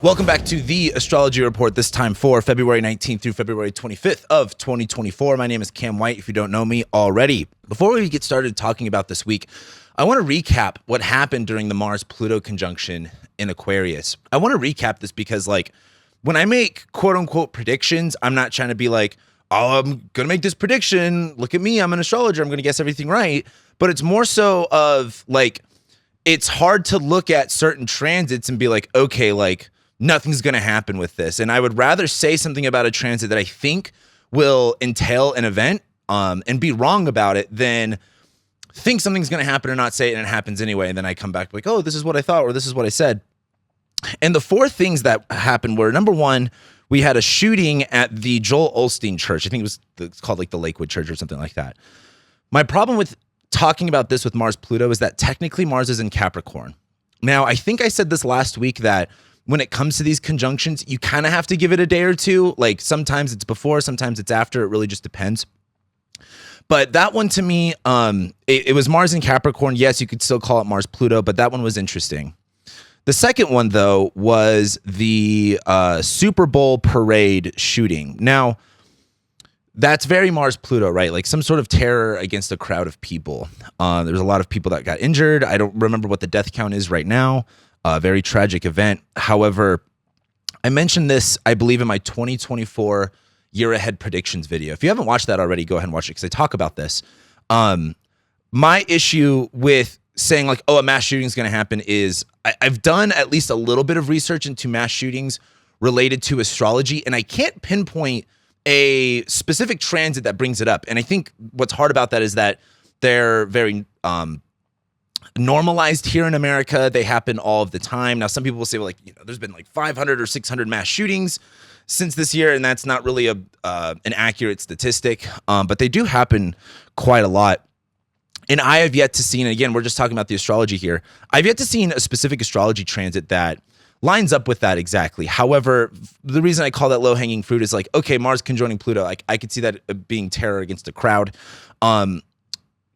Welcome back to the Astrology Report, this time for February 19th through February 25th of 2024. My name is Cam White, if you don't know me already. Before we get started talking about this week, I want to recap what happened during the Mars-Pluto conjunction in Aquarius. I want to recap this because, when I make quote-unquote predictions, I'm not trying to be like, oh, I'm going to make this prediction. Look at me, I'm an astrologer, I'm going to guess everything right. But it's more so of, it's hard to look at certain transits and be like, okay, nothing's going to happen with this. And I would rather say something about a transit that I think will entail an event and be wrong about it than think something's going to happen or not say it and it happens anyway. And then I come back like, oh, this is what I thought or this is what I said. And the four things that happened were, number one, we had a shooting at the Joel Osteen Church. I think it's called the Lakewood Church or something like that. My problem with talking about this with Mars-Pluto is that technically Mars is in Capricorn. Now, I think I said this last week that when it comes to these conjunctions, you kind of have to give it a day or two. Sometimes it's before, sometimes it's after. It really just depends. But that one to me, it was Mars in Capricorn. Yes, you could still call it Mars-Pluto, but that one was interesting. The second one, though, was the Super Bowl parade shooting. Now, that's very Mars-Pluto, right? Some sort of terror against a crowd of people. There's a lot of people that got injured. I don't remember what the death count is right now. A very tragic event. However, I mentioned this, I believe, in my 2024 year ahead predictions video. If you haven't watched that already, go ahead and watch it because I talk about this. My issue with saying a mass shooting is going to happen is I've done at least a little bit of research into mass shootings related to astrology, and I can't pinpoint a specific transit that brings it up. And I think what's hard about that is that they're very normalized here in America. They happen all of the time. Now, some people will say, there's been 500 or 600 mass shootings since this year, and that's not really an accurate statistic, but they do happen quite a lot. And I have yet to see, and again, we're just talking about the astrology here, I've yet to see a specific astrology transit that lines up with that exactly. However, the reason I call that low-hanging fruit is okay, Mars conjoining Pluto, I could see that being terror against a crowd.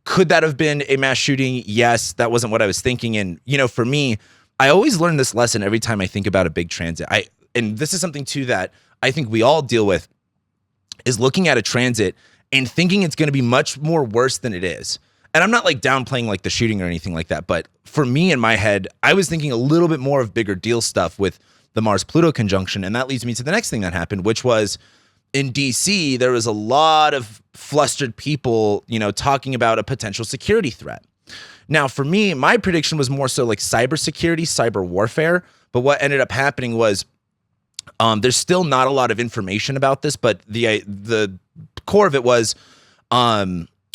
Could that have been a mass shooting? Yes, that wasn't what I was thinking. And, for me, I always learn this lesson every time I think about a big transit. And this is something, too, that I think we all deal with, is looking at a transit and thinking it's going to be much more worse than it is. And I'm not downplaying the shooting or anything like that. But for me, in my head, I was thinking a little bit more of bigger deal stuff with the Mars-Pluto conjunction. And that leads me to the next thing that happened, which was in DC, there was a lot of flustered people, talking about a potential security threat. Now, for me, my prediction was more so cybersecurity, cyber warfare. But what ended up happening was there's still not a lot of information about this, but the core of it was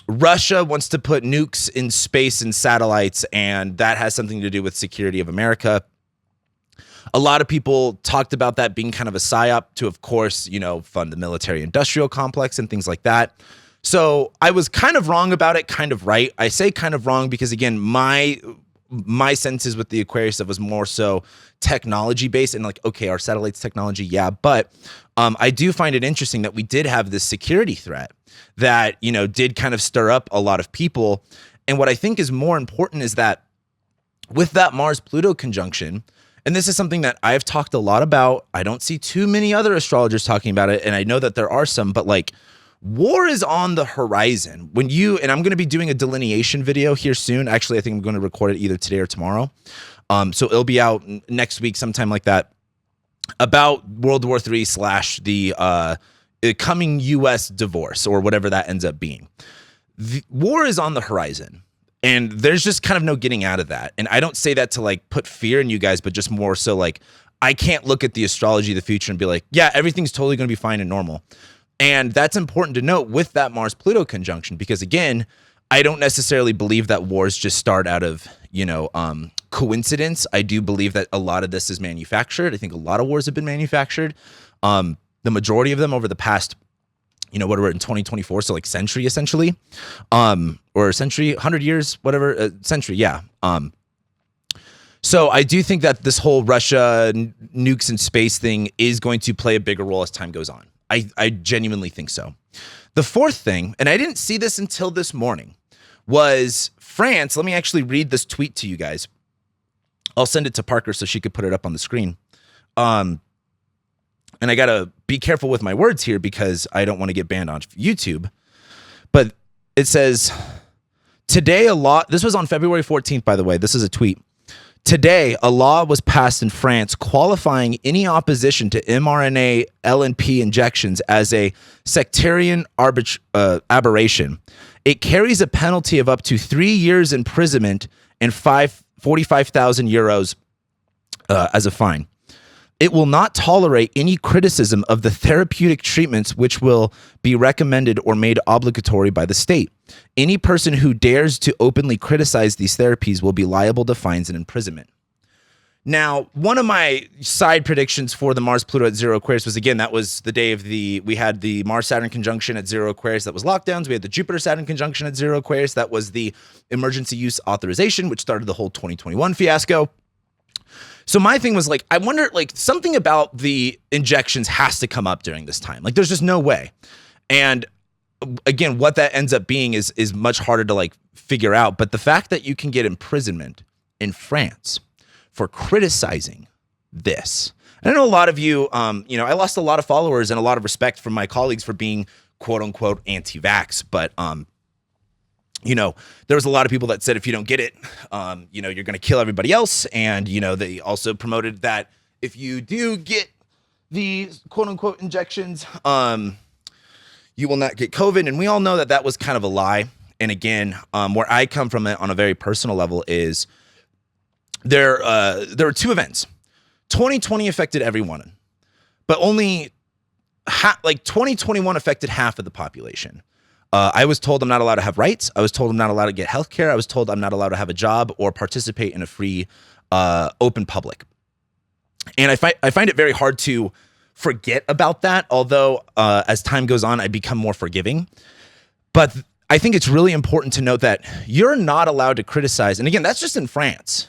Russia wants to put nukes in space and satellites, and that has something to do with security of America. A lot of people talked about that being kind of a psyop to, of course, fund the military-industrial complex and things like that. So I was kind of wrong about it, kind of right. I say kind of wrong because, again, my senses with the Aquarius stuff was more so technology-based and okay, our satellites technology, yeah. But I do find it interesting that we did have this security threat that, did kind of stir up a lot of people. And what I think is more important is that with that Mars-Pluto conjunction, and this is something that I've talked a lot about. I don't see too many other astrologers talking about it, and I know that there are some, but war is on the horizon. And I'm going to be doing a delineation video here soon. Actually, I think I'm going to record it either today or tomorrow. So it'll be out next week, sometime like that, about World War III / the coming U.S. divorce or whatever that ends up being. The war is on the horizon. And there's just kind of no getting out of that. And I don't say that to put fear in you guys, but just more so I can't look at the astrology of the future and be like, yeah, everything's totally going to be fine and normal. And that's important to note with that Mars-Pluto conjunction, because again, I don't necessarily believe that wars just start out of, coincidence. I do believe that a lot of this is manufactured. I think a lot of wars have been manufactured. The majority of them over the past what we're in 2024, so century essentially, or century, 100 years, whatever, century, yeah. So I do think that this whole Russia nukes in space thing is going to play a bigger role as time goes on. I genuinely think so. The fourth thing, and I didn't see this until this morning, was France. Let me actually read this tweet to you guys. I'll send it to Parker so she could put it up on the screen. and I got to be careful with my words here because I don't want to get banned on YouTube, but it says, today a law, this was on February 14th, by the way, this is a tweet. Today, a law was passed in France qualifying any opposition to mRNA LNP injections as a sectarian aberration. It carries a penalty of up to 3 years imprisonment and 45,000 euros as a fine. It will not tolerate any criticism of the therapeutic treatments which will be recommended or made obligatory by the state. Any person who dares to openly criticize these therapies will be liable to fines and imprisonment. Now, one of my side predictions for the Mars-Pluto at 0 Aquarius was, again, that was the day of we had the Mars-Saturn conjunction at 0 Aquarius, that was lockdowns. We had the Jupiter-Saturn conjunction at 0 Aquarius, that was the emergency use authorization, which started the whole 2021 fiasco. So my thing was like, I wonder, like, something about the injections has to come up during this time. Like, there's just no way. And again, what that ends up being is much harder to like figure out. But the fact that you can get imprisonment in France for criticizing this, and I know a lot of you, I lost a lot of followers and a lot of respect from my colleagues for being quote unquote anti-vax, but there was a lot of people that said, if you don't get it, you're going to kill everybody else. And, they also promoted that if you do get the quote unquote injections, you will not get COVID. And we all know that that was kind of a lie. And again, where I come from it on a very personal level is there were two events. 2020 affected everyone, but only 2021 affected half of the population. I was told I'm not allowed to have rights. I was told I'm not allowed to get health care. I was told I'm not allowed to have a job or participate in a free, open public. And I find it very hard to forget about that, although as time goes on, I become more forgiving. But I think it's really important to note that you're not allowed to criticize. And again, that's just in France.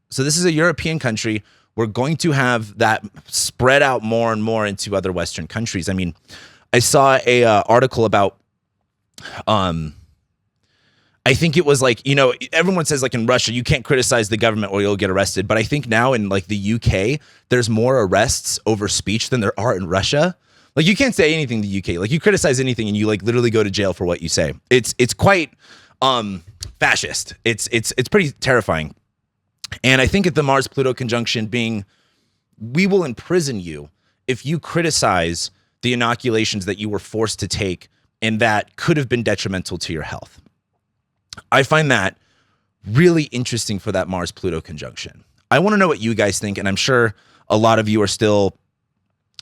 So this is a European country. We're going to have that spread out more and more into other Western countries. I mean, I saw a article about I think it was like, everyone says like in Russia, you can't criticize the government or you'll get arrested. But I think now in like the UK, there's more arrests over speech than there are in Russia. Like you can't say anything in the UK. Like you criticize anything and you like literally go to jail for what you say. It's quite fascist. It's pretty terrifying. And I think at the Mars-Pluto conjunction being, we will imprison you if you criticize the inoculations that you were forced to take and that could have been detrimental to your health. I find that really interesting for that Mars-Pluto conjunction. I want to know what you guys think, and I'm sure a lot of you are still,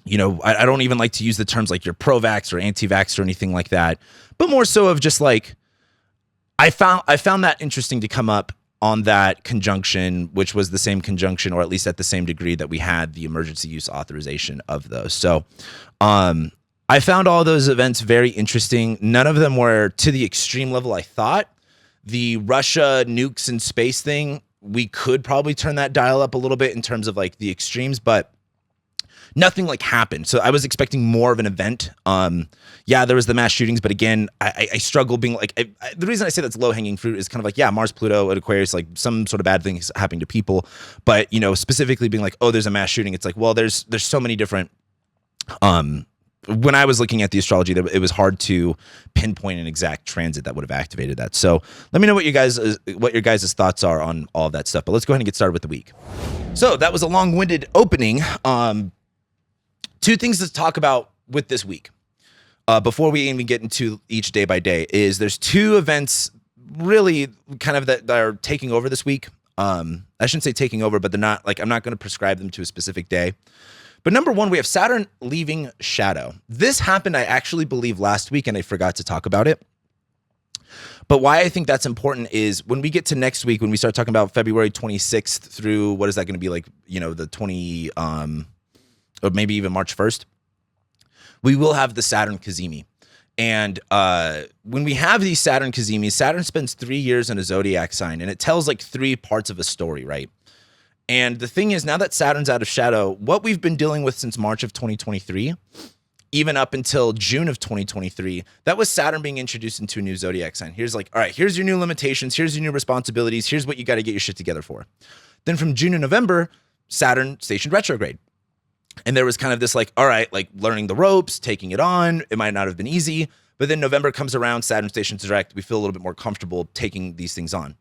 I don't even like to use the terms like you're pro-vax or anti-vax or anything like that, but more so of just like, I found that interesting to come up on that conjunction, which was the same conjunction, or at least at the same degree that we had the emergency use authorization of those. So, I found all those events very interesting. None of them were to the extreme level I thought. The Russia nukes in space thing, we could probably turn that dial up a little bit in terms of like the extremes, but nothing like happened. So I was expecting more of an event. There was the mass shootings, but again, I struggle being like, the reason I say that's low hanging fruit is kind of like, Mars, Pluto, at Aquarius, like some sort of bad thing is happening to people. But, specifically being like, oh, there's a mass shooting. It's like, well, there's so many different, when I was looking at the astrology, it was hard to pinpoint an exact transit that would have activated that. So let me know what your guys' thoughts are on all of that stuff. But let's go ahead and get started with the week. So that was a long-winded opening. Two things to talk about with this week before we even get into each day by day is there's two events really kind of that are taking over this week. I shouldn't say taking over, but they're not like, I'm not going to prescribe them to a specific day. But number one, we have Saturn leaving shadow. This happened, I actually believe, last week, and I forgot to talk about it. But why I think that's important is when we get to next week, when we start talking about February 26th through, what is that going to be like, the 20, or maybe even March 1st, we will have the Saturn Cazimi. And when we have these Saturn Cazimis, Saturn spends 3 years in a zodiac sign, and it tells like three parts of a story, right? And the thing is, now that Saturn's out of shadow, what we've been dealing with since March of 2023, even up until June of 2023, that was Saturn being introduced into a new zodiac sign. Here's like, all right, here's your new limitations. Here's your new responsibilities. Here's what you got to get your shit together for. Then from June to November, Saturn stationed retrograde. And there was kind of this like, all right, like learning the ropes, taking it on. It might not have been easy, but then November comes around, Saturn stations direct. We feel a little bit more comfortable taking these things on.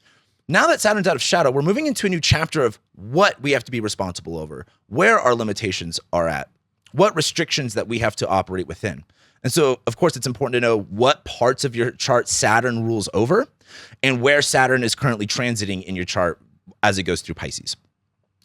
Now that Saturn's out of shadow, we're moving into a new chapter of what we have to be responsible over, where our limitations are at, what restrictions that we have to operate within. And so, of course, it's important to know what parts of your chart Saturn rules over and where Saturn is currently transiting in your chart as it goes through Pisces.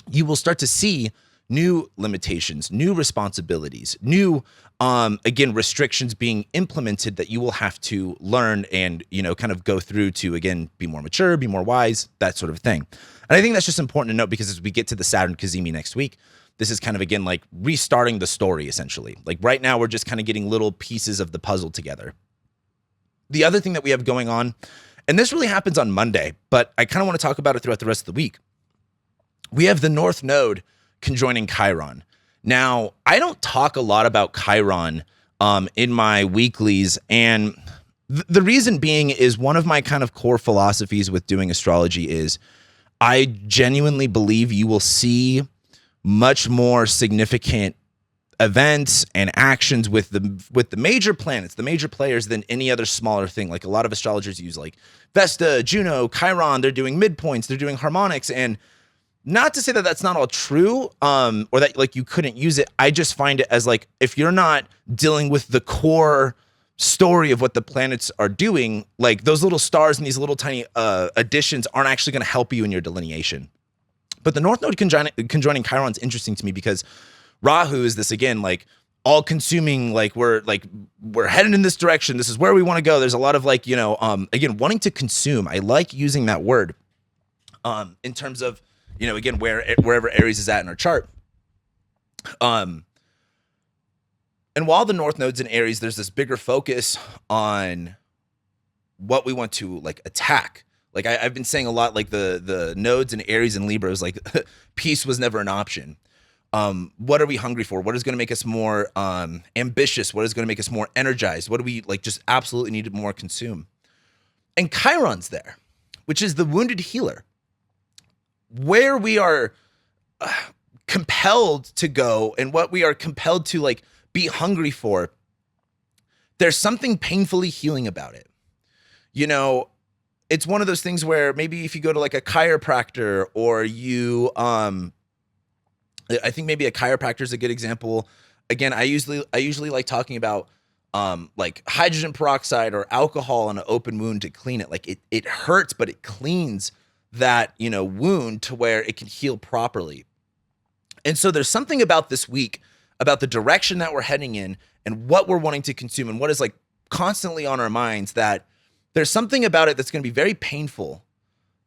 You will start to see new limitations, new responsibilities, new, again, restrictions being implemented that you will have to learn and, kind of go through to, again, be more mature, be more wise, that sort of thing. And I think that's just important to note because as we get to the Saturn Cazimi next week, this is kind of, again, like restarting the story, essentially. Like right now, we're just kind of getting little pieces of the puzzle together. The other thing that we have going on, and this really happens on Monday, but I kind of want to talk about it throughout the rest of the week. We have the North Node conjoining Chiron. Now, I don't talk a lot about Chiron in my weeklies, and the reason being is one of my kind of core philosophies with doing astrology is I genuinely believe you will see much more significant events and actions with the major planets, the major players than any other smaller thing. Like a lot of astrologers use like Vesta, Juno, Chiron, they're doing midpoints, they're doing harmonics, and not to say that that's not all true, or that like you couldn't use it. I just find it as like, if you're not dealing with the core story of what the planets are doing, like those little stars and these little tiny additions aren't actually going to help you in your delineation. But the North Node conjoining Chiron is interesting to me because Rahu is this, again, like all consuming, like we're headed in this direction. This is where we want to go. There's a lot of like, again, wanting to consume. I like using that word in terms of, again, wherever Aries is at in our chart. And while the North Node's in Aries, there's this bigger focus on what we want to like attack. Like I've been saying a lot, like the nodes in Aries and Libra is like peace was never an option. What are we hungry for? What is going to make us more ambitious? What is going to make us more energized? What do we like just absolutely need to more consume? And Chiron's there, which is the wounded healer, where we are compelled to go and what we are compelled to like be hungry for. There's something painfully healing about it. It's one of those things where maybe if you go to like a chiropractor or you, I think maybe a chiropractor is a good example. Again, I usually like talking about like hydrogen peroxide or alcohol on an open wound to clean it. Like it hurts, but it cleans that, wound to where it can heal properly. And so there's something about this week, about the direction that we're heading in and what we're wanting to consume and what is like constantly on our minds, that there's something about it that's going to be very painful,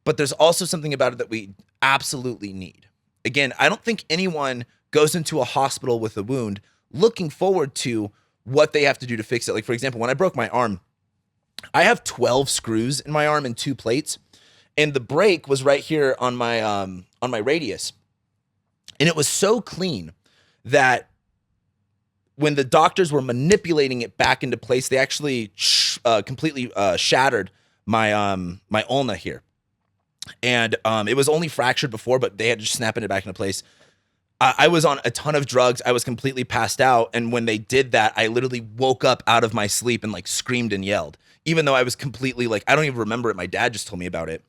but there's also something about it that we absolutely need. Again, I don't think anyone goes into a hospital with a wound looking forward to what they have to do to fix it. Like, for example, when I broke my arm, I have 12 screws in my arm and 2 plates, and the break was right here on my radius. And it was so clean that when the doctors were manipulating it back into place, they actually completely shattered my my ulna here. And it was only fractured before, but they had to just snap it back into place. I was on a ton of drugs. I was completely passed out. And when they did that, I literally woke up out of my sleep and like screamed and yelled, even though I was completely like, I don't even remember it. My dad just told me about it.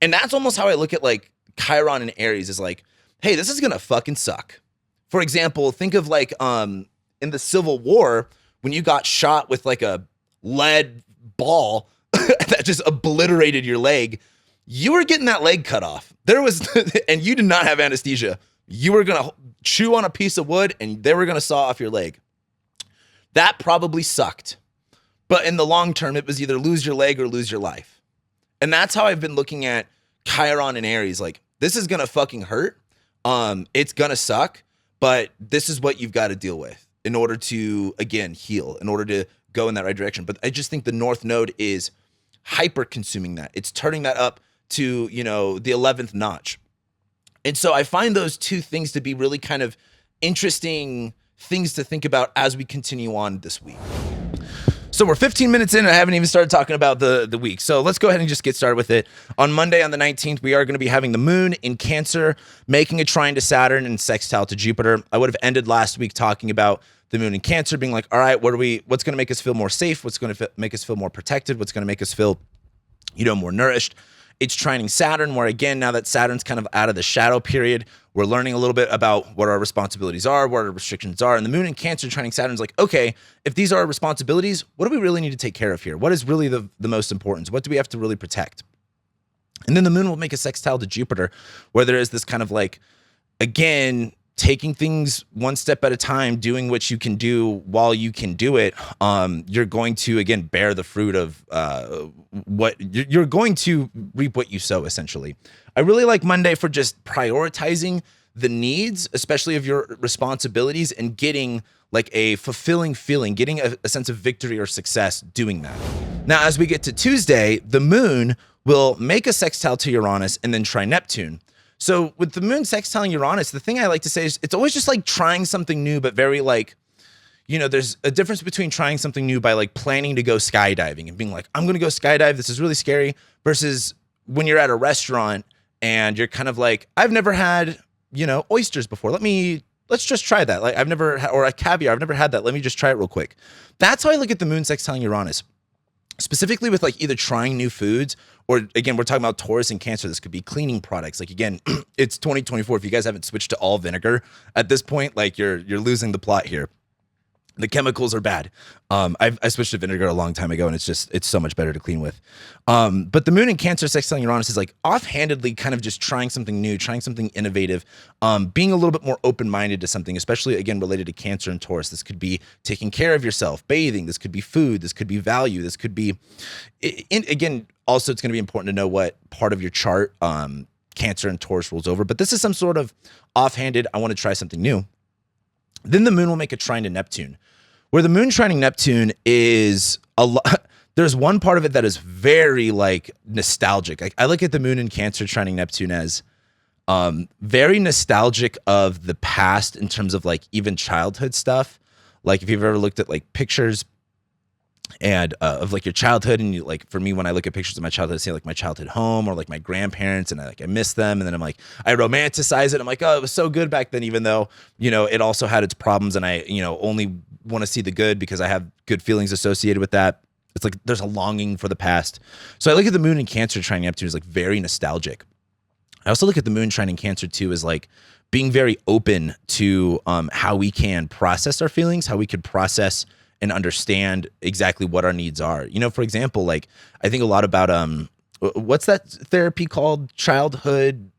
And that's almost how I look at like Chiron and Aries is like, hey, this is going to fucking suck. For example, think of like in the Civil War, when you got shot with like a lead ball that just obliterated your leg, you were getting that leg cut off. And you did not have anesthesia. You were going to chew on a piece of wood and they were going to saw off your leg. That probably sucked. But in the long term, it was either lose your leg or lose your life. And that's how I've been looking at Chiron and Aries. Like, this is going to fucking hurt. It's going to suck, but this is what you've got to deal with in order to, again, heal, in order to go in that right direction. But I just think the North Node is hyper consuming that. It's turning that up to, the 11th notch. And so I find those two things to be really kind of interesting things to think about as we continue on this week. So we're 15 minutes in and I haven't even started talking about the week. So let's go ahead and just get started with it. On Monday, on the 19th, we are going to be having the moon in Cancer, making a trine to Saturn and sextile to Jupiter. I would have ended last week talking about the moon in Cancer, being like, all right, what's going to make us feel more safe? What's going to make us feel more protected? What's going to make us feel, more nourished? It's trining Saturn, where again, now that Saturn's kind of out of the shadow period, we're learning a little bit about what our responsibilities are, what our restrictions are. And the moon in Cancer trining Saturn's like, okay, if these are our responsibilities, what do we really need to take care of here? What is really the most important? What do we have to really protect? And then the moon will make a sextile to Jupiter, where there is this kind of like, again, taking things one step at a time, doing what you can do while you can do it. You're going to, again, bear the fruit of what you're going to reap what you sow, essentially. I really like Monday for just prioritizing the needs, especially of your responsibilities, and getting like a fulfilling feeling, getting a sense of victory or success doing that. Now, as we get to Tuesday, the moon will make a sextile to Uranus and then try Neptune. So with the moon sextiling Uranus, the thing I like to say is it's always just like trying something new, but very like, there's a difference between trying something new by like planning to go skydiving and being like, I'm going to go skydive. This is really scary, versus when you're at a restaurant and you're kind of like, I've never had, oysters before. Let's just try that. Like or a caviar. I've never had that. Let me just try it real quick. That's how I look at the moon sextiling Uranus. Specifically with like either trying new foods, or again, we're talking about Taurus and Cancer. This could be cleaning products. Like again, it's 2024. If you guys haven't switched to all vinegar at this point, like you're losing the plot here. The chemicals are bad. I switched to vinegar a long time ago, and it's so much better to clean with. But the moon in Cancer sextiling Uranus is like offhandedly kind of just trying something new, trying something innovative, being a little bit more open-minded to something, especially again related to Cancer and Taurus. This could be taking care of yourself, bathing. This could be food. This could be value. This could be, again, also it's going to be important to know what part of your chart Cancer and Taurus rules over. But this is some sort of offhanded, I want to try something new. Then the moon will make a trine to Neptune, where the moon trining Neptune is a lot. There's one part of it that is very like nostalgic. I look at the moon in Cancer trining Neptune as very nostalgic of the past in terms of like even childhood stuff. Like if you've ever looked at like pictures and of like your childhood, and you like, for me, when I look at pictures of my childhood, say like my childhood home or like my grandparents, and I miss them, and then I'm like, I romanticize it. I'm like, oh, it was so good back then, even though it also had its problems, and I only want to see the good because I have good feelings associated with that. It's like there's a longing for the past. So I look at the moon in Cancer trining Neptune as like very nostalgic. I also look at the moon trining Cancer too as like being very open to how we can process our feelings, how we could process and understand exactly what our needs are. For example, like I think a lot about what's that therapy called? Childhood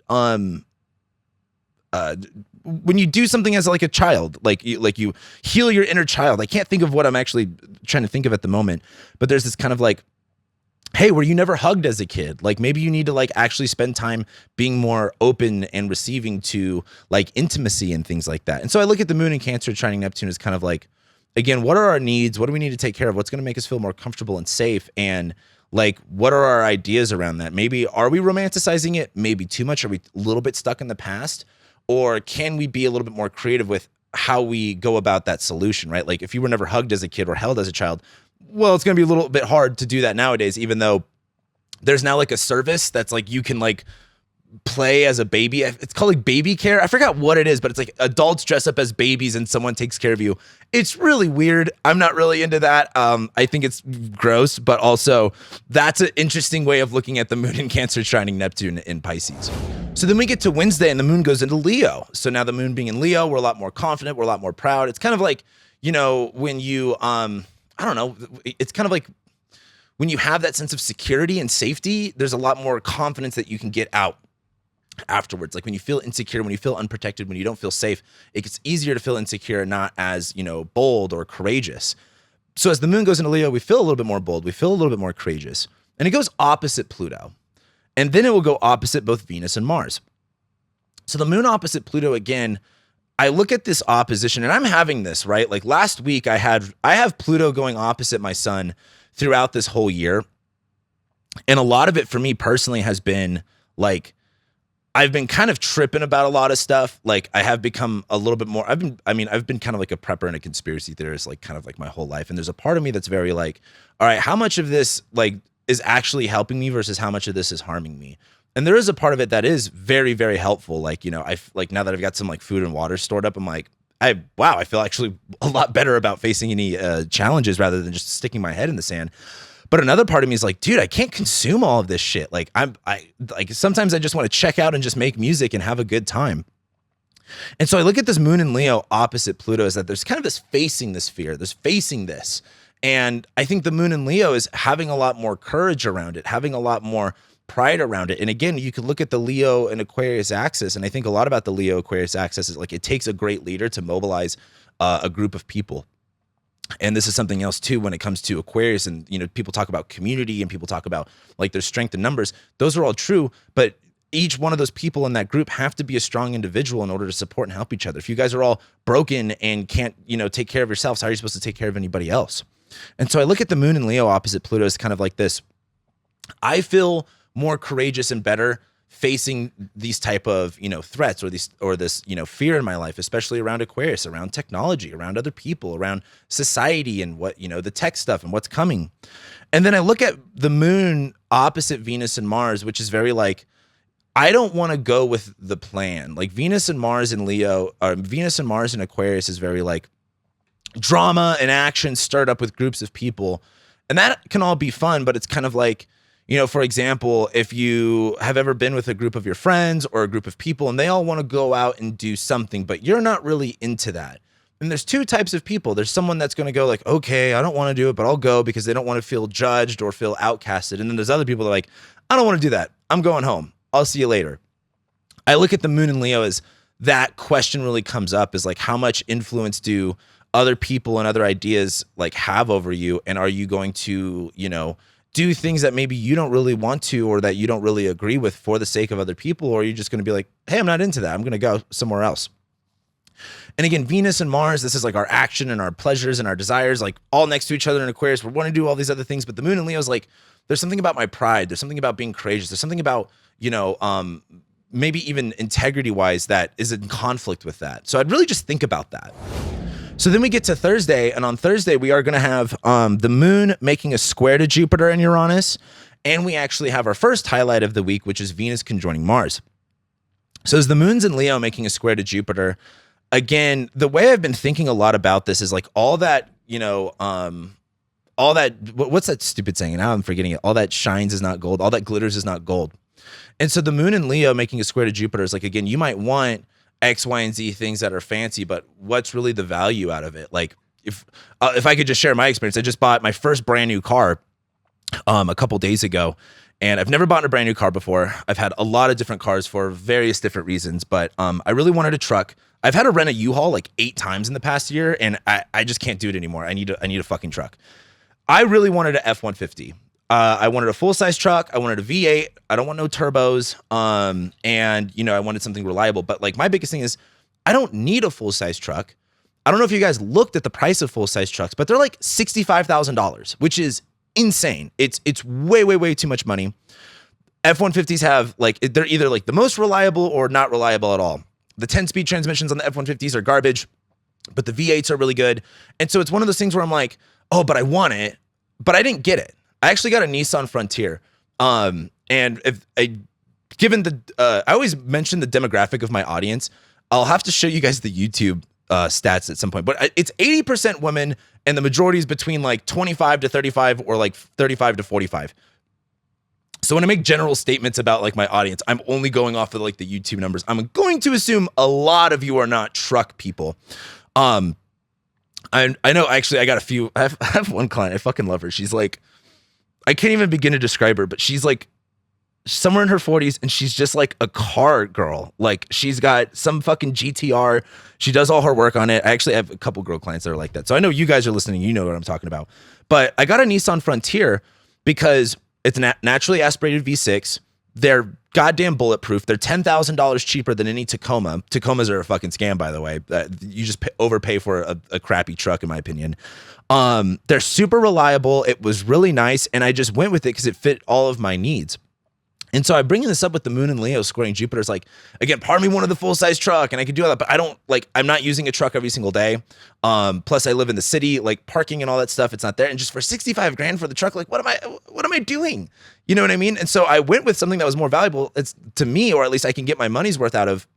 when you do something as like a child, like you heal your inner child. I can't think of what I'm actually trying to think of at the moment, but there's this kind of like, hey, were you never hugged as a kid? Like maybe you need to like actually spend time being more open and receiving to like intimacy and things like that. And so I look at the moon in Cancer trining Neptune as kind of like, again, what are our needs? What do we need to take care of? What's going to make us feel more comfortable and safe? And like, what are our ideas around that? Maybe are we romanticizing it? Maybe too much? Are we a little bit stuck in the past? Or can we be a little bit more creative with how we go about that solution, right? Like if you were never hugged as a kid or held as a child, well, it's going to be a little bit hard to do that nowadays, even though there's now like a service that's like you can like play as a baby. It's called like baby care. I forgot what it is, but it's like adults dress up as babies and someone takes care of you. It's really weird. I'm not really into that. I think it's gross, but also that's an interesting way of looking at the moon in Cancer trining Neptune in Pisces. So then we get to Wednesday and the moon goes into Leo. So now the moon being in Leo, we're a lot more confident. We're a lot more proud. It's kind of like, when you, I don't know, it's kind of like when you have that sense of security and safety, there's a lot more confidence that you can get out afterwards. Like when you feel insecure, when you feel unprotected, when you don't feel safe, it gets easier to feel insecure, not as, bold or courageous. So as the moon goes into Leo, we feel a little bit more bold. We feel a little bit more courageous. And it goes opposite Pluto. And then it will go opposite both Venus and Mars. So the moon opposite Pluto, again, I look at this opposition, and I'm having this, right? Like last week I have Pluto going opposite my sun throughout this whole year. And a lot of it for me personally has been like, I've been kind of tripping about a lot of stuff. Like I have become a little bit more, I've been kind of like a prepper and a conspiracy theorist, like kind of like my whole life. And there's a part of me that's very like, all right, how much of this like is actually helping me versus how much of this is harming me? And there is a part of it that is very, very helpful. Like, I like now that I've got some like food and water stored up, I'm like, I feel actually a lot better about facing any challenges rather than just sticking my head in the sand. But another part of me is like, dude, I can't consume all of this shit. Like I like sometimes I just want to check out and just make music and have a good time. And so I look at this moon in Leo opposite Pluto is that there's kind of this facing this fear, this facing this. And I think the moon in Leo is having a lot more courage around it, having a lot more pride around it. And again, you could look at the Leo and Aquarius axis. And I think a lot about the Leo Aquarius axis is like, it takes a great leader to mobilize a group of people. And this is something else too, when it comes to Aquarius and, people talk about community and people talk about like their strength in numbers. Those are all true, but each one of those people in that group have to be a strong individual in order to support and help each other. If you guys are all broken and can't, take care of yourselves, how are you supposed to take care of anybody else? And so I look at the moon in Leo opposite Pluto as kind of like this. I feel more courageous and better facing these type of, threats or this, fear in my life, especially around Aquarius, around technology, around other people, around society and what, the tech stuff and what's coming. And then I look at the moon opposite Venus and Mars, which is very like, I don't want to go with the plan. Like Venus and Mars in Leo, or Venus and Mars in Aquarius is very like drama and action stirred up with groups of people. And that can all be fun, but it's kind of like, for example, if you have ever been with a group of your friends or a group of people and they all want to go out and do something, but you're not really into that. And there's two types of people. There's someone that's going to go like, okay, I don't want to do it, but I'll go because they don't want to feel judged or feel outcasted. And then there's other people that are like, I don't want to do that. I'm going home. I'll see you later. I look at the moon in Leo as that question really comes up is like, how much influence do other people and other ideas like have over you? And are you going to, do things that maybe you don't really want to or that you don't really agree with for the sake of other people? Or are you just going to be like, hey, I'm not into that. I'm going to go somewhere else. And again, Venus and Mars, this is like our action and our pleasures and our desires, like all next to each other in Aquarius. We want to do all these other things. But the moon in Leo is like, there's something about my pride. There's something about being courageous. There's something about, maybe even integrity wise that is in conflict with that. So I'd really just think about that. So then we get to Thursday, and on Thursday, we are going to have the moon making a square to Jupiter and Uranus, and we actually have our first highlight of the week, which is Venus conjoining Mars. So as the moon's in Leo making a square to Jupiter, again, the way I've been thinking a lot about this is like all that, what's that stupid saying? Now I'm forgetting it. All that shines is not gold. All that glitters is not gold. And so the moon in Leo making a square to Jupiter is like, again, you might want X, Y, and Z things that are fancy, but what's really the value out of it? Like if I could just share my experience, I just bought my first brand new car a couple days ago, and I've never bought a brand new car before. I've had a lot of different cars for various different reasons, but I really wanted a truck. I've had to rent a U-Haul like 8 times in the past year, and I just can't do it anymore. I need a fucking truck. I really wanted a F-150. I wanted a full-size truck. I wanted a V8. I don't want no turbos. And I wanted something reliable. But like my biggest thing is I don't need a full-size truck. I don't know if you guys looked at the price of full-size trucks, but they're like $65,000, which is insane. It's way, way, way too much money. F-150s have like, they're either like the most reliable or not reliable at all. The 10-speed transmissions on the F-150s are garbage, but the V8s are really good. And so it's one of those things where I'm like, oh, but I want it, but I didn't get it. I actually got a Nissan Frontier. And if I always mention the demographic of my audience. I'll have to show you guys the YouTube stats at some point, but it's 80% women and the majority is between like 25 to 35 or like 35 to 45. So when I make general statements about like my audience, I'm only going off of like the YouTube numbers. I'm going to assume a lot of you are not truck people. I know actually I got a few. I have one client. I fucking love her. She's like, I can't even begin to describe her, but she's like somewhere in her 40s and she's just like a car girl. Like she's got some fucking GTR. She does all her work on it. I actually have a couple girl clients that are like that. So I know you guys are listening. You know what I'm talking about. But I got a Nissan Frontier because it's a naturally aspirated V6. They're goddamn bulletproof. They're $10,000 cheaper than any Tacoma. Tacomas are a fucking scam, by the way. You just overpay for a crappy truck, in my opinion. They're super reliable. It was really nice, and I just went with it because it fit all of my needs. And so I bring this up with the moon and Leo squaring Jupiter. It's like, again, part of me wanted the full size truck and I could do all that, but I don't like, I'm not using a truck every single day. Plus I live in the city, like parking and all that stuff. It's not there. And just for 65 grand for the truck, like, what am I doing? You know what I mean? And so I went with something that was more valuable. It's to me, or at least I can get my money's worth out of.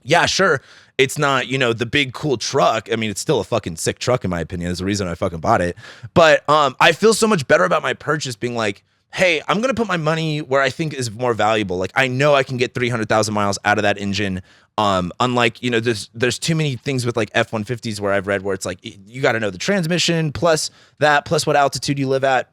Yeah, sure. It's not, the big cool truck. I mean, it's still a fucking sick truck in my opinion. There's a reason I fucking bought it. But I feel so much better about my purchase being like, hey, I'm going to put my money where I think is more valuable. Like I know I can get 300,000 miles out of that engine. Unlike, there's too many things with like F-150s where I've read where it's like, you got to know the transmission plus what altitude you live at.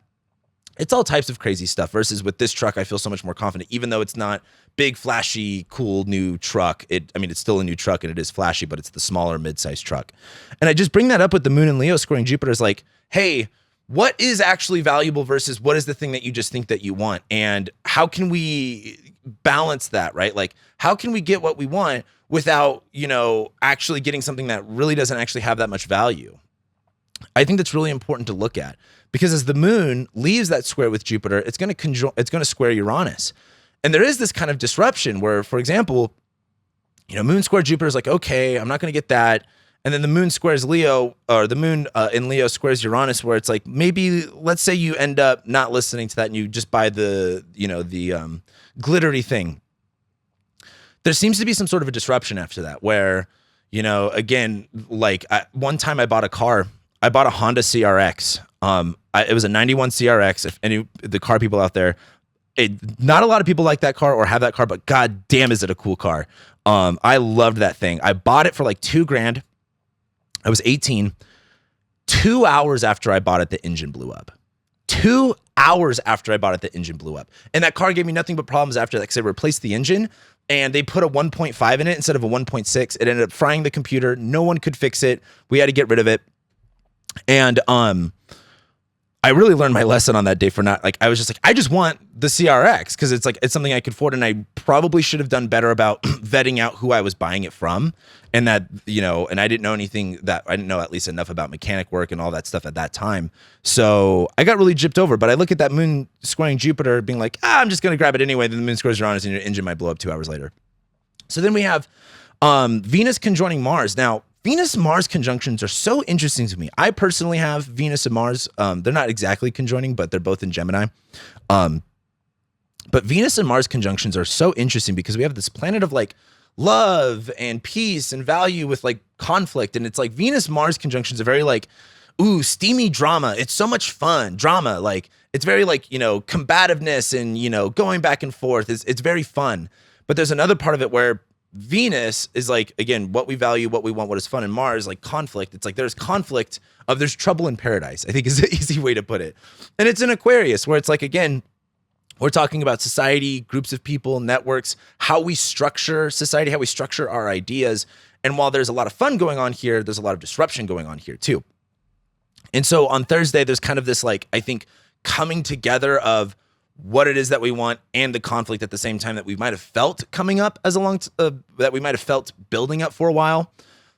It's all types of crazy stuff versus with this truck, I feel so much more confident, even though it's not big, flashy, cool new truck. It's still a new truck and it is flashy, but it's the smaller mid-sized truck. And I just bring that up with the moon and Leo squaring Jupiter is like, hey, what is actually valuable versus what is the thing that you just think that you want? And how can we balance that, right? Like, how can we get what we want without, actually getting something that really doesn't actually have that much value? I think that's really important to look at because as the moon leaves that square with Jupiter, it's going to square Uranus. And there is this kind of disruption where, for example, moon square Jupiter is like, okay, I'm not going to get that. And then the moon squares Leo, or the moon in Leo squares Uranus, where it's like maybe let's say you end up not listening to that and you just buy the glittery thing. There seems to be some sort of a disruption after that, where again, like one time I bought a car. I bought a Honda CRX. It was a 91 CRX. If any the car people out there, not a lot of people like that car or have that car, but god damn, is it a cool car? I loved that thing. I bought it for like $2,000. I was 18. 2 hours after I bought it, the engine blew up. 2 hours after I bought it, the engine blew up. And that car gave me nothing but problems after that because they replaced the engine and they put a 1.5 in it instead of a 1.6. It ended up frying the computer. No one could fix it. We had to get rid of it. And I really learned my lesson on that day for not like, I was just like, I just want the CRX because it's like, it's something I could afford. And I probably should have done better about vetting out who I was buying it from. And that, and I didn't know I didn't know at least enough about mechanic work and all that stuff at that time. So I got really gypped over, but I look at that moon squaring Jupiter being like, I'm just going to grab it anyway. Then the moon squares Uranus and your engine might blow up 2 hours later. So then we have Venus conjoining Mars. Now, Venus-Mars conjunctions are so interesting to me. I personally have Venus and Mars. They're not exactly conjoining, but they're both in Gemini. But Venus and Mars conjunctions are so interesting because we have this planet of like love and peace and value with like conflict. And it's like Venus-Mars conjunctions are very like, ooh, steamy drama. It's so much fun. Drama. Like it's very like, combativeness and, going back and forth. It's very fun. But there's another part of it where Venus is like, again, what we value, what we want, what is fun. And Mars, like conflict. It's like there's conflict there's trouble in paradise, I think is the easy way to put it. And it's in Aquarius where it's like, again, we're talking about society, groups of people, networks, how we structure society, how we structure our ideas. And while there's a lot of fun going on here, there's a lot of disruption going on here too. And so on Thursday, there's kind of this like, I think, coming together of what it is that we want and the conflict at the same time that we might have felt coming up that we might have felt building up for a while.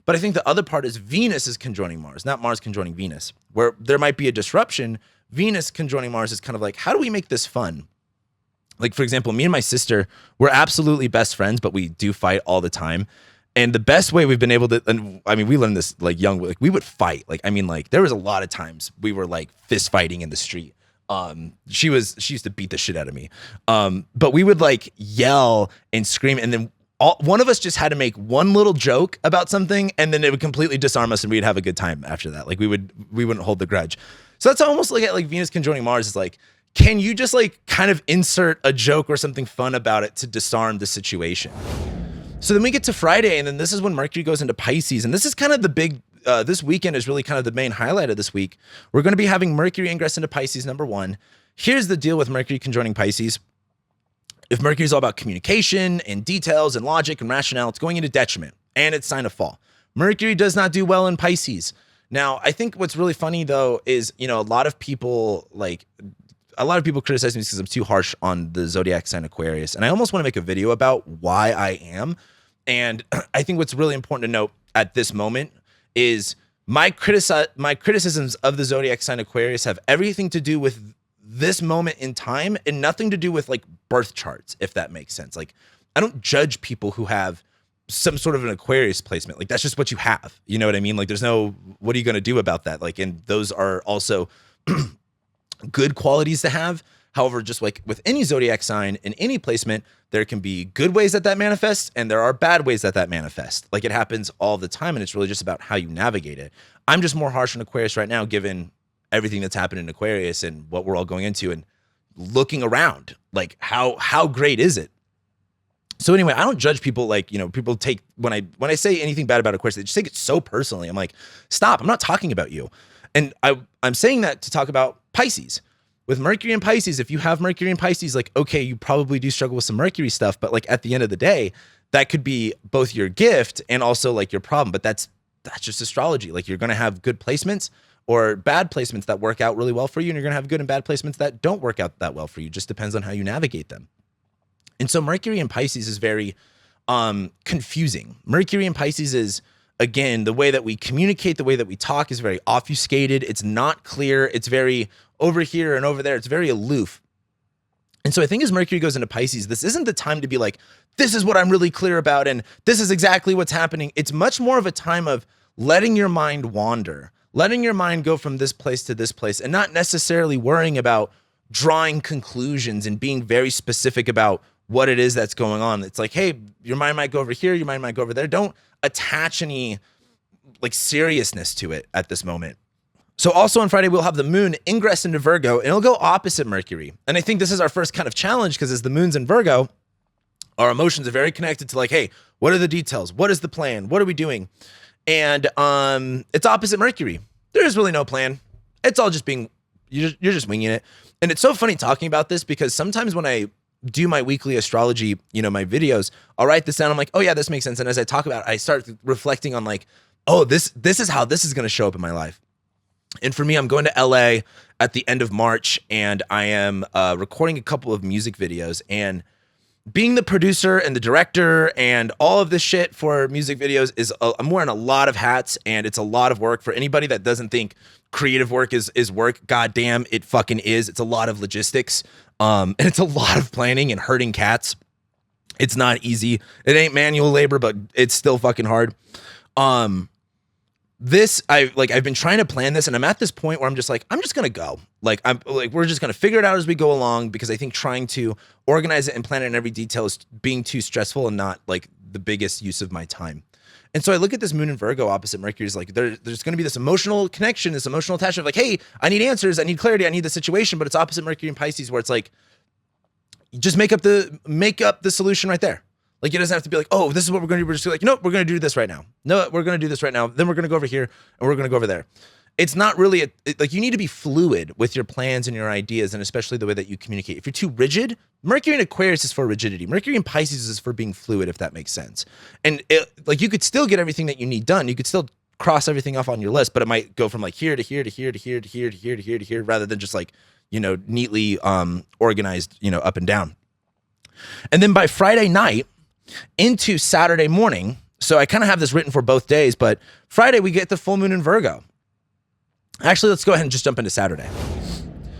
But I think the other part is Venus is conjoining Mars, not Mars conjoining Venus, where there might be a disruption. Venus conjoining Mars is kind of like, how do we make this fun? Like, for example, me and my sister, we're absolutely best friends, but we do fight all the time. And the best way we've been able to, and I mean, we learned this like young, like we would fight. Like, I mean, like there was a lot of times we were like fist fighting in the street. She used to beat the shit out of me. But we would like yell and scream. And then one of us just had to make one little joke about something. And then it would completely disarm us and we'd have a good time after that. Like we wouldn't hold the grudge. So that's almost like at like Venus conjoining Mars is like, can you just like kind of insert a joke or something fun about it to disarm the situation? So then we get to Friday, and then this is when Mercury goes into Pisces. And this is kind of the big, this weekend is really kind of the main highlight of this week. We're going to be having Mercury ingress into Pisces, number one. Here's the deal with Mercury conjoining Pisces. If Mercury is all about communication and details and logic and rationale, it's going into detriment, and it's sign of fall. Mercury does not do well in Pisces. Now, I think what's really funny, though, is, a lot of people criticize me because I'm too harsh on the zodiac sign Aquarius. And I almost want to make a video about why I am. And I think what's really important to note at this moment is my criticisms of the zodiac sign Aquarius have everything to do with this moment in time and nothing to do with like birth charts, if that makes sense. Like, I don't judge people who have some sort of an Aquarius placement. Like, that's just what you have. You know what I mean? Like, there's no, what are you going to do about that? Like, and those are also good qualities to have. However, just like with any zodiac sign in any placement, there can be good ways that manifests and there are bad ways that manifests. Like, it happens all the time, and it's really just about how you navigate it. I'm just more harsh on Aquarius right now, given everything that's happened in Aquarius and what we're all going into, and looking around, like how great is it? So anyway, I don't judge people. Like, you know, people take, when I say anything bad about Aquarius, they just take it so personally. I'm like, stop, I'm not talking about you. And I'm saying that to talk about Pisces. With Mercury and Pisces, if you have Mercury and Pisces, like, okay, you probably do struggle with some Mercury stuff, but like at the end of the day, that could be both your gift and also like your problem. But that's just astrology. Like, you're going to have good placements or bad placements that work out really well for you, and you're going to have good and bad placements that don't work out that well for you. Just depends on how you navigate them. And so Mercury in Pisces is very confusing. Mercury in Pisces is, again, the way that we communicate, the way that we talk is very obfuscated. It's not clear. It's very over here and over there. It's very aloof. And so I think as Mercury goes into Pisces, this isn't the time to be like, this is what I'm really clear about, and this is exactly what's happening. It's much more of a time of letting your mind wander, letting your mind go from this place to this place, and not necessarily worrying about drawing conclusions and being very specific about what it is that's going on. It's like, hey, your mind might go over here, your mind might go over there. Don't attach any like seriousness to it at this moment. So also on Friday, we'll have the moon ingress into Virgo, and it'll go opposite Mercury. And I think this is our first kind of challenge, because as the moon's in Virgo, our emotions are very connected to like, hey, what are the details? What is the plan? What are we doing? And it's opposite Mercury. There is really no plan. It's all just being, you're just winging it. And it's so funny talking about this, because sometimes when I do my weekly astrology, you know, my videos, I'll write this down. I'm like, oh yeah, this makes sense. And as I talk about it, I start reflecting on like, oh, this is how this is going to show up in my life. And for me, I'm going to LA at the end of March, and I am recording a couple of music videos, and being the producer and the director and all of this shit for music videos is, I'm wearing a lot of hats, and it's a lot of work. For anybody that doesn't think creative work is work, goddamn, it fucking is. It's a lot of logistics, and it's a lot of planning and herding cats. It's not easy. It ain't manual labor, but it's still fucking hard. I've been trying to plan this, and I'm at this point where I'm just gonna go. We're just gonna figure it out as we go along, because I think trying to organize it and plan it in every detail is being too stressful and not like the biggest use of my time. And so I look at this moon in Virgo opposite Mercury, is like, there's gonna be this emotional connection, this emotional attachment of like, hey, I need answers, I need clarity, I need the situation, but it's opposite Mercury in Pisces, where it's like, you just make up the solution right there. Like, it doesn't have to be like, oh, this is what we're going to do. We're just like, no, we're going to do this right now. No, we're going to do this right now. Then we're going to go over here, and we're going to go over there. It's not really like, you need to be fluid with your plans and your ideas, and especially the way that you communicate. If you're too rigid, Mercury in Aquarius is for rigidity. Mercury in Pisces is for being fluid, if that makes sense. And you could still get everything that you need done. You could still cross everything off on your list, but it might go from like here to here to here to here to here to here to here to here, rather than just like, you know, neatly organized, you know, up and down. And then by Friday night into Saturday morning, so I kind of have this written for both days, but Friday we get the full moon in Virgo. Actually, let's go ahead and just jump into Saturday.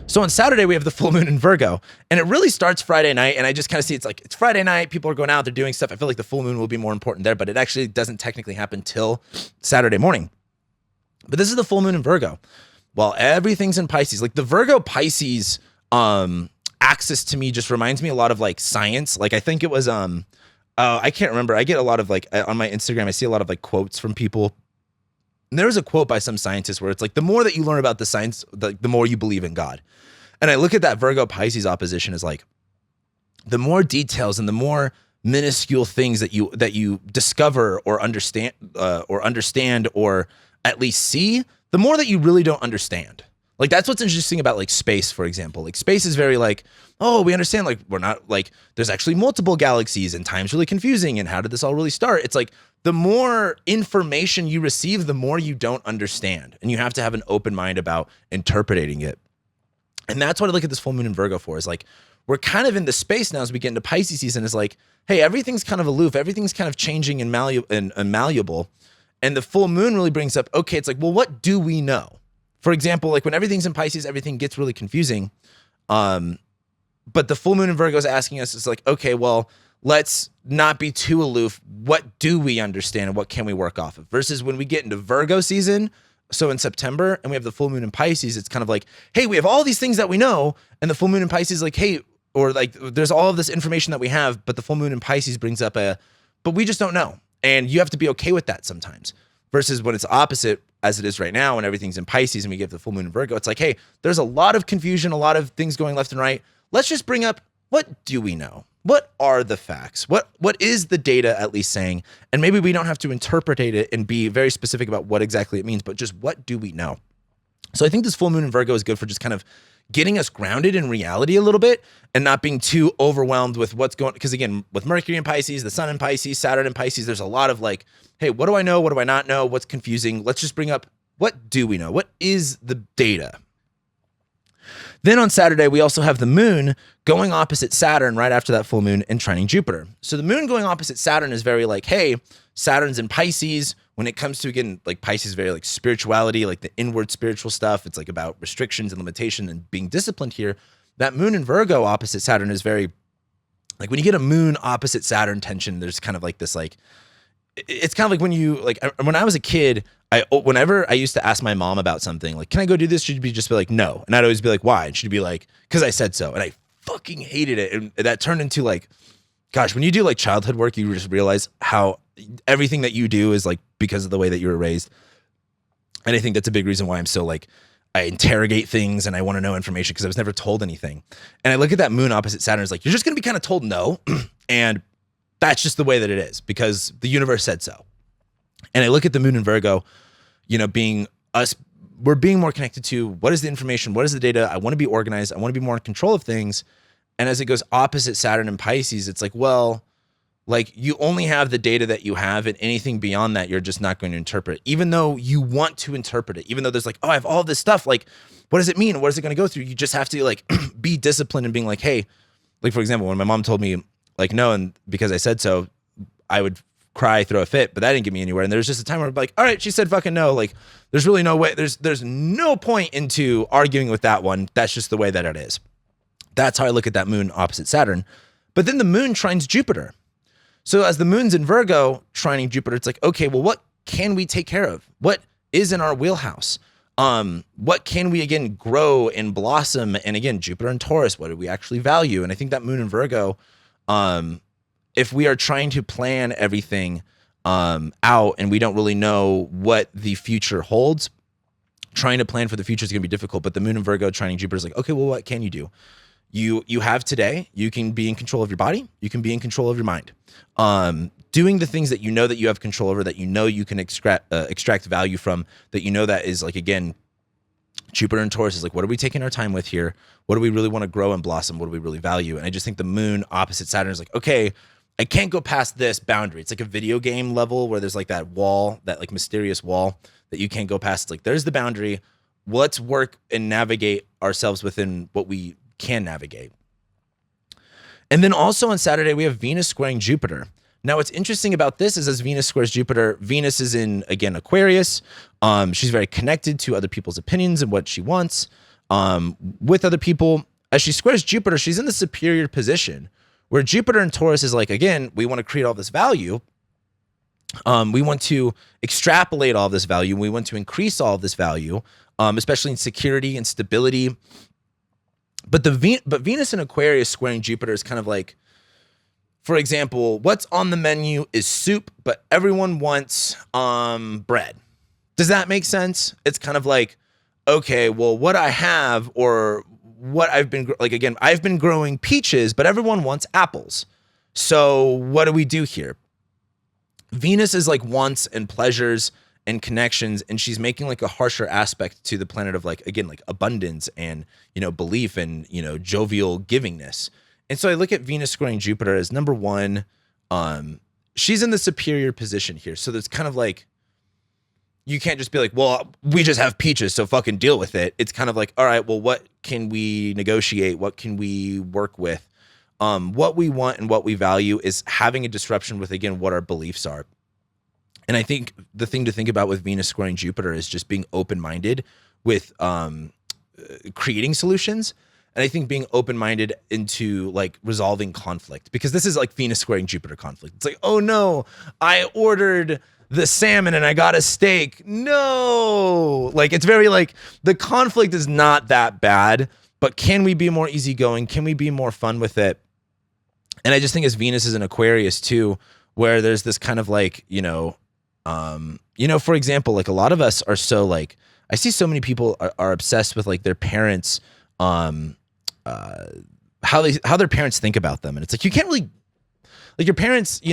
So on Saturday, we have the full moon in Virgo, and it really starts Friday night, and I just kind of see it's Friday night, people are going out, they're doing stuff. I feel like the full moon will be more important there, but it actually doesn't technically happen till Saturday morning. But this is the full moon in Virgo. While everything's in Pisces, like the Virgo Pisces axis to me just reminds me a lot of like science. Like, I think it was I can't remember. I get a lot of like on my Instagram, I see a lot of like quotes from people. And there was a quote by some scientist where it's like, the more that you learn about the science, the more you believe in God. And I look at that Virgo Pisces opposition as like, the more details and the more minuscule things that you discover or understand or at least see, the more that you really don't understand. Like, that's what's interesting about like space, for example. Like, space is very like, oh, we understand, like, we're not like, there's actually multiple galaxies and time's really confusing. And how did this all really start? It's like, the more information you receive, the more you don't understand. And you have to have an open mind about interpreting it. And that's what I look at this full moon in Virgo for, is like, we're kind of in the space now as we get into Pisces season, is like, hey, everything's kind of aloof. Everything's kind of changing and malleable. And the full moon really brings up, okay, it's like, well, what do we know? For example, like when everything's in Pisces, everything gets really confusing. But the full moon in Virgo is asking us, it's like, okay, well, let's not be too aloof. What do we understand and what can we work off of? Versus when we get into Virgo season, so in September, and we have the full moon in Pisces, it's kind of like, hey, we have all these things that we know. And the full moon in Pisces is like, hey, or like there's all of this information that we have, but the full moon in Pisces brings up but we just don't know. And you have to be okay with that sometimes. Versus when it's opposite, as it is right now, when everything's in Pisces and we get the full moon in Virgo, it's like, hey, there's a lot of confusion, a lot of things going left and right. Let's just bring up, what do we know? What are the facts? What is the data at least saying? And maybe we don't have to interpret it and be very specific about what exactly it means, but just what do we know? So I think this full moon in Virgo is good for just kind of getting us grounded in reality a little bit and not being too overwhelmed with what's going, because again, with Mercury in Pisces, the sun in Pisces, Saturn in Pisces, there's a lot of like, hey, what do I know? What do I not know? What's confusing? Let's just bring up, what do we know? What is the data? Then on Saturday, we also have the moon going opposite Saturn right after that full moon and trining Jupiter. So the moon going opposite Saturn is very like, hey, Saturn's in Pisces. When it comes to, again, like Pisces, very like spirituality, like the inward spiritual stuff. It's like about restrictions and limitation and being disciplined here. That moon in Virgo opposite Saturn is very, like when you get a moon opposite Saturn tension, there's kind of like this, like, it's kind of like when you, like when I was a kid, whenever I used to ask my mom about something, like, can I go do this? She'd just be like, no. And I'd always be like, why? And she'd be like, because I said so. And I fucking hated it. And that turned into like, gosh, when you do like childhood work, you just realize how everything that you do is like because of the way that you were raised. And I think that's a big reason why I'm so like, I interrogate things and I want to know information because I was never told anything. And I look at that moon opposite Saturn, it's like, you're just going to be kind of told no. And that's just the way that it is because the universe said so. And I look at the moon in Virgo, you know, being us, we're being more connected to what is the information, what is the data. I want to be organized. I want to be more in control of things. And as it goes opposite Saturn and Pisces, it's like, well, like you only have the data that you have, and anything beyond that, you're just not going to interpret, even though you want to interpret it, even though there's like, oh, I have all this stuff. Like, what does it mean? What is it going to go through? You just have to like be disciplined and being like, hey, like, for example, when my mom told me like, no, and because I said so, I would cry, throw a fit, but that didn't get me anywhere. And there's just a time where I'm like, all right, she said fucking no. Like, there's really no way. There's no point into arguing with that one. That's just the way that it is. That's how I look at that moon opposite Saturn. But then the moon trines Jupiter. So as the moon's in Virgo trining Jupiter, it's like, okay, well, what can we take care of? What is in our wheelhouse? What can we, again, grow and blossom? And again, Jupiter and Taurus, what do we actually value? And I think that moon in Virgo, if we are trying to plan everything out and we don't really know what the future holds, trying to plan for the future is going to be difficult. But the moon in Virgo trining Jupiter is like, okay, well, what can you do? You have today, you can be in control of your body. You can be in control of your mind. Doing the things that you know that you have control over, that you know you can extract value from, that you know that is like, again, Jupiter and Taurus is like, what are we taking our time with here? What do we really want to grow and blossom? What do we really value? And I just think the moon opposite Saturn is like, okay, I can't go past this boundary. It's like a video game level where there's like that wall, that like mysterious wall that you can't go past. It's like, there's the boundary. Let's work and navigate ourselves within what we can navigate. And then also on Saturday, we have Venus squaring Jupiter. Now, what's interesting about this is as Venus squares Jupiter, Venus is in, again, Aquarius. She's very connected to other people's opinions and what she wants with other people. As she squares Jupiter, she's in the superior position where Jupiter and Taurus is like, again, we want to create all this value. We want to extrapolate all of this value. We want to increase all of this value, especially in security and stability. But Venus in Aquarius squaring Jupiter is kind of like, for example, what's on the menu is soup, but everyone wants bread. Does that make sense? It's kind of like, okay, well, what I have or what I've been, like, again, I've been growing peaches, but everyone wants apples. So what do we do here? Venus is like wants and pleasures and connections, and she's making like a harsher aspect to the planet of like, again, like abundance and, you know, belief and, you know, jovial givingness. And so I look at Venus squaring Jupiter as number one, she's in the superior position here. So there's kind of like, you can't just be like, well, we just have peaches, so fucking deal with it. It's kind of like, all right, well, what can we negotiate? What can we work with? What we want and what we value is having a disruption with, again, what our beliefs are. And I think the thing to think about with Venus squaring Jupiter is just being open-minded with creating solutions. And I think being open-minded into like resolving conflict, because this is like Venus squaring Jupiter conflict. It's like, oh no, I ordered the salmon and I got a steak. No, like it's very like the conflict is not that bad, but can we be more easygoing? Can we be more fun with it? And I just think as Venus is in Aquarius too, where there's this kind of like, for example, like a lot of us are so like, I see so many people are obsessed with like their parents, how their parents think about them. And it's like, you can't really, like your parents, are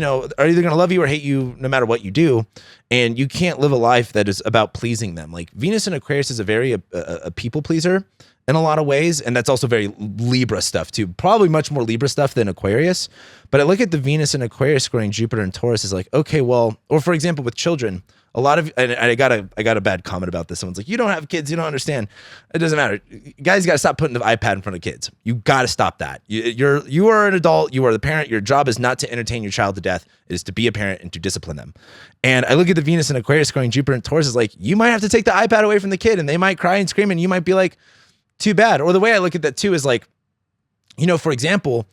either going to love you or hate you no matter what you do. And you can't live a life that is about pleasing them. Like Venus in Aquarius is a very a people pleaser in a lot of ways. And that's also very Libra stuff too. Probably much more Libra stuff than Aquarius. But I look at the Venus in Aquarius squaring Jupiter and Taurus is like, okay, well, or for example, with children, a lot of, and I got a bad comment about this. Someone's like, you don't have kids, you don't understand. It doesn't matter. You guys got to stop putting the iPad in front of kids. You got to stop that. You are an adult. You are the parent. Your job is not to entertain your child to death. It is to be a parent and to discipline them. And I look at the Venus in Aquarius squaring Jupiter and Taurus is like, you might have to take the iPad away from the kid and they might cry and scream and you might be like, too bad. Or the way I look at that too is like, for example,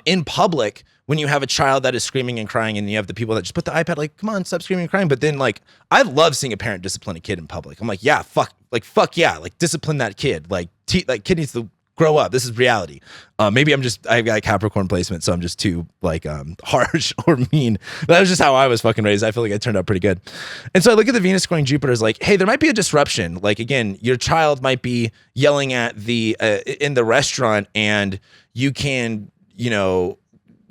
in public, when you have a child that is screaming and crying and you have the people that just put the iPad, like, come on, stop screaming and crying. But then like, I love seeing a parent discipline a kid in public. I'm like, yeah, fuck yeah. Like discipline that kid. Like kid needs to grow up. This is reality. Maybe I've got Capricorn placement, so I'm just too like harsh or mean. But that was just how I was fucking raised. I feel like I turned out pretty good. And so I look at the Venus squaring Jupiter as like, hey, there might be a disruption. Like again, your child might be yelling at in the restaurant and you can,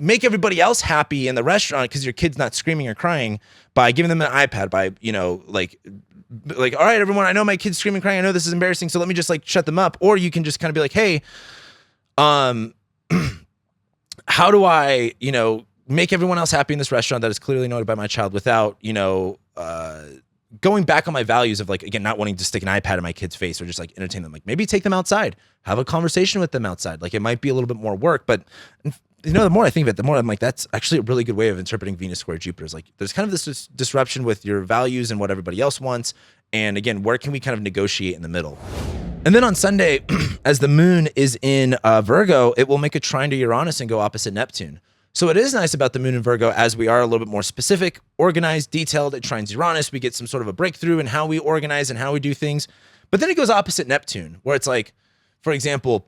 make everybody else happy in the restaurant because your kid's not screaming or crying by giving them an iPad, by, like, all right, everyone, I know my kid's screaming, crying. I know this is embarrassing. So let me just like shut them up. Or you can just kind of be like, hey, how do I, make everyone else happy in this restaurant that is clearly noted by my child without, going back on my values of like, again, not wanting to stick an iPad in my kid's face or just like entertain them. Like maybe take them outside, have a conversation with them outside. Like it might be a little bit more work, but the more I think of it, the more I'm like, that's actually a really good way of interpreting Venus square Jupiter. Is like, there's kind of this disruption with your values and what everybody else wants. And again, where can we kind of negotiate in the middle? And then on Sunday, as the moon is in Virgo, it will make a trine to Uranus and go opposite Neptune. So it is nice about the moon in Virgo as we are a little bit more specific, organized, detailed. It trines Uranus. We get some sort of a breakthrough in how we organize and how we do things. But then it goes opposite Neptune, where it's like, for example,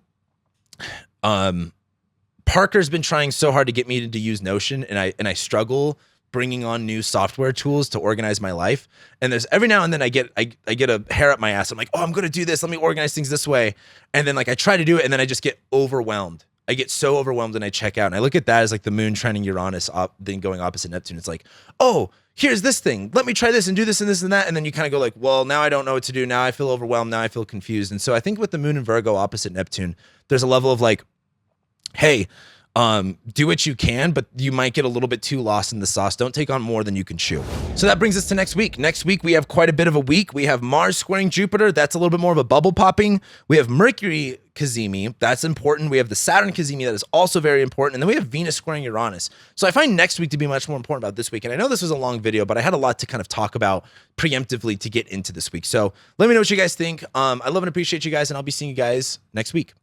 Parker's been trying so hard to get me to use Notion, and I struggle bringing on new software tools to organize my life. And there's every now and then I get a hair up my ass. I'm like, oh, I'm going to do this. Let me organize things this way. And then like I try to do it, and then I just get overwhelmed. I get so overwhelmed and I check out. And I look at that as like the moon trining Uranus, then going opposite Neptune. It's like, oh, here's this thing. Let me try this and do this and this and that. And then you kind of go like, well, now I don't know what to do. Now I feel overwhelmed. Now I feel confused. And so I think with the moon in Virgo opposite Neptune, there's a level of like, hey, do what you can, but you might get a little bit too lost in the sauce. Don't take on more than you can chew. So that brings us to next week. Next week, we have quite a bit of a week. We have Mars squaring Jupiter. That's a little bit more of a bubble popping. We have Mercury cazimi. That's important. We have the Saturn cazimi. That is also very important. And then we have Venus squaring Uranus. So I find next week to be much more important about this week. And I know this was a long video, but I had a lot to kind of talk about preemptively to get into this week. So let me know what you guys think. I love and appreciate you guys, and I'll be seeing you guys next week.